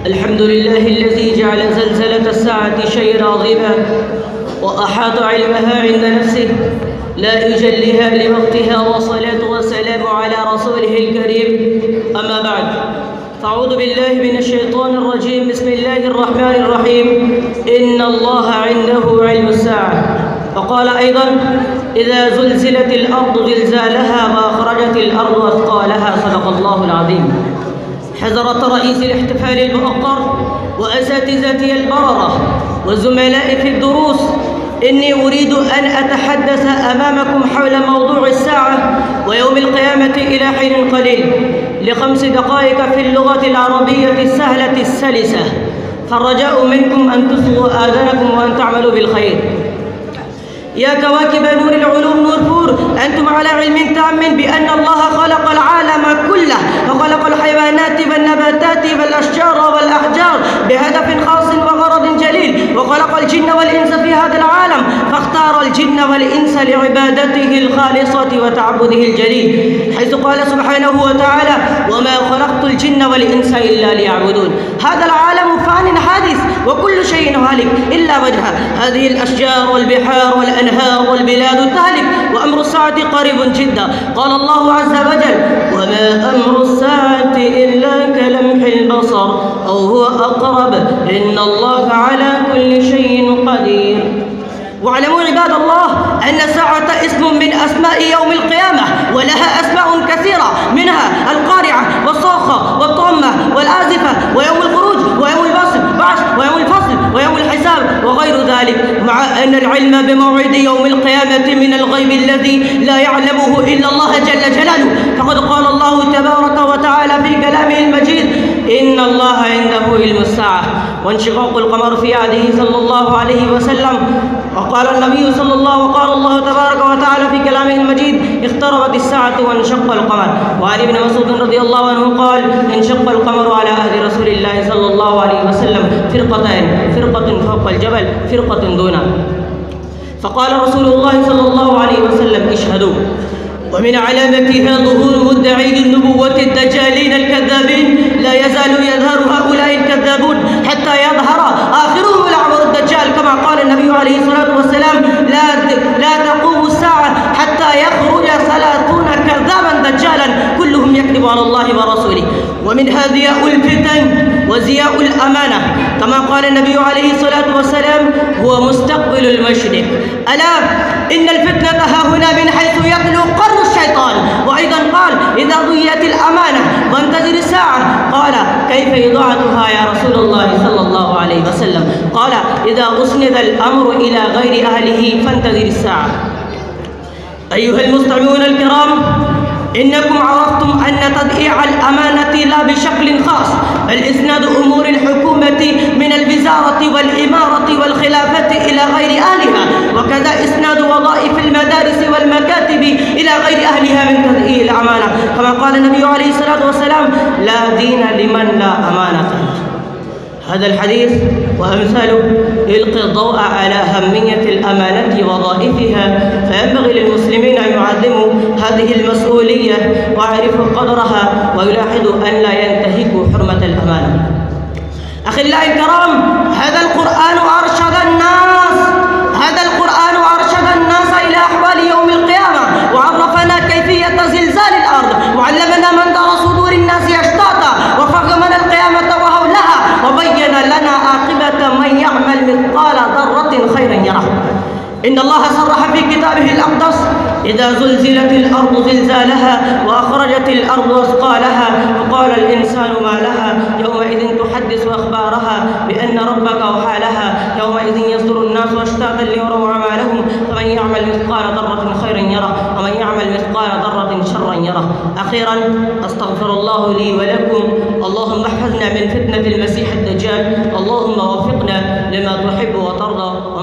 الحمد لله الذي جعل زلزلة الساعة شيئا عظيما وأحاط علمها عند نفسه لا يجليها لوقتها، والصلاة والسلام على رسوله الكريم. أما بعد، فأعوذ بالله من الشيطان الرجيم. بسم الله الرحمن الرحيم. إن الله عنده علم الساعة. وقال أيضا: إذا زلزلت الأرض زلزالها وأخرجت الأرض أثقالها. صدق الله العظيم. حضرة رئيس الاحتفال المؤقر وأساتذتي البررة وزملائي في الدروس، إني أريد أن أتحدث أمامكم حول موضوع الساعة ويوم القيامة إلى حين قليل ل5 دقائق في اللغة العربية السهلة السلسة، فالرجاء منكم أن تصغوا آذانكم وأن تعملوا بالخير. يا كواكب نور العلوم نور فور، أنتم على علم تام بأن الله خلق العالم كله، وخلق الحيوانات والنباتات والأشجار والأحجار بهدف خاص وغرض جليل، وخلق الجن والإنس في هذا العالم، فاختار الجن والإنس لعبادته الخالصة وتعبده الجليل، حيث قال سبحانه وتعالى: وما خلقت الجن والإنس إلا ليعبدون. هذا العالم فان حادث وكل شيء هالك إلا وجهه، هذه الأشجار والبحار والأنهار والبلاد تهلك، وأمر الساعة قريب جدا. قال الله عز وجل: وما أمر الساعة إلا كلمح البصر أو هو أقرب إن الله على كل شيء قدير. واعلموا عباد الله أن الساعة اسم من أسماء يوم القيامة، ولها أسماء كثيرة، منها القارعة والصاخة والطامة والآزفة ويوم الخروج ويوم البعث ويوم الفصل ويوم الحساب وغير ذلك، مع أن العلم بموعد يوم القيامة من الغيب الذي لا يعلمه إلا الله جل جلاله. فقد قال الله تبارك وتعالى في كلامه المجيد: إن الله عنده علم الساعة وانشقاق القمر في عهده صلى الله عليه وسلم. وقال النبي صلى الله وقال الله تبارك وتعالى في كلامه المجيد: اقتربت الساعة وانشق القمر. وعن ابن مسعود رضي الله عنه قال: انشق القمر على عهد رسول الله صلى الله عليه وسلم فرقتين، فرقة فوق الجبل، فرقة دونه. فقال رسول الله صلى الله عليه وسلم: اشهدوا. ومن علامتها ظهور مدعي النبوة الدجالين الكذابين، لا يزال يظهر هؤلاء الكذابون حتى يظهر آخرهم الأعور الدجال، كما قال النبي عليه الصلاة والسلام: لا تقوم الساعة حتى يخرج 30 كذابا دجالا كلهم يكذب على الله ورسوله. ومنها ضياء الفتن وزياء الأمانة، كما قال النبي عليه الصلاة والسلام: هو مستقبل المشرق. ألا إن الفتنة ها هنا من حيث يطلع قرن الشيطان. وأيضا قال: إذا ضيعت الأمانة وانتظر الساعة. قال: كيف إضاعتها يا رسول الله صلى الله عليه وسلم؟ قال: إذا أسند الأمر إلى غير أهله فانتظر الساعة. أيها المستمعون الكرام، إنكم عرفتم أن تضييع الأمانة لا بشكل خاص، بل إسناد أمور الحكومة من الوزارة والإمارة والخلافة إلى غير أهلها، وكذا إسناد وظائف المدارس والمكاتب إلى غير أهلها من تضييع الأمانة، كما قال النبي عليه الصلاة والسلام: لا دين لمن لا أمانة. هذا الحديث وأمثاله يلقي الضوء على أهمية الأمانة ووظائفها، فينبغي للمسلمين أن يعظموا هذه المسؤولية ويعرفوا قدرها ويلاحظوا أن لا ينتهكوا حرمة الأمانة. أخلاء الكرام، هذا القرآن أرشد الناس إلى أحوال يوم القيامة، وعرفنا كيفية زلزال الأرض، وعلمنا منظر صدور الناس أشتاتا، وفهمنا القيامة وهولها، وبين لنا عاقبة من يعمل مثقال ذرة خيرا يره. إن الله صرح في كتابه الأقدس: إذا زلزلت الأرض زلزالها وأخرجت الأرض أثقالها وقال الإنسان ما لها يومئذ تحدث أخبارها بأن ربك أوحى لها يومئذ يصدر الناس أشتاتا ليروا أعمالهم فمن يعمل مثقال ذرة خيرا يره ومن يعمل مثقال ذرة شرا يره. أخيرا أستغفر الله لي ولكم. اللهم احفظنا من فتنة المسيح الدجال، اللهم وفقنا لما تحب وترضى.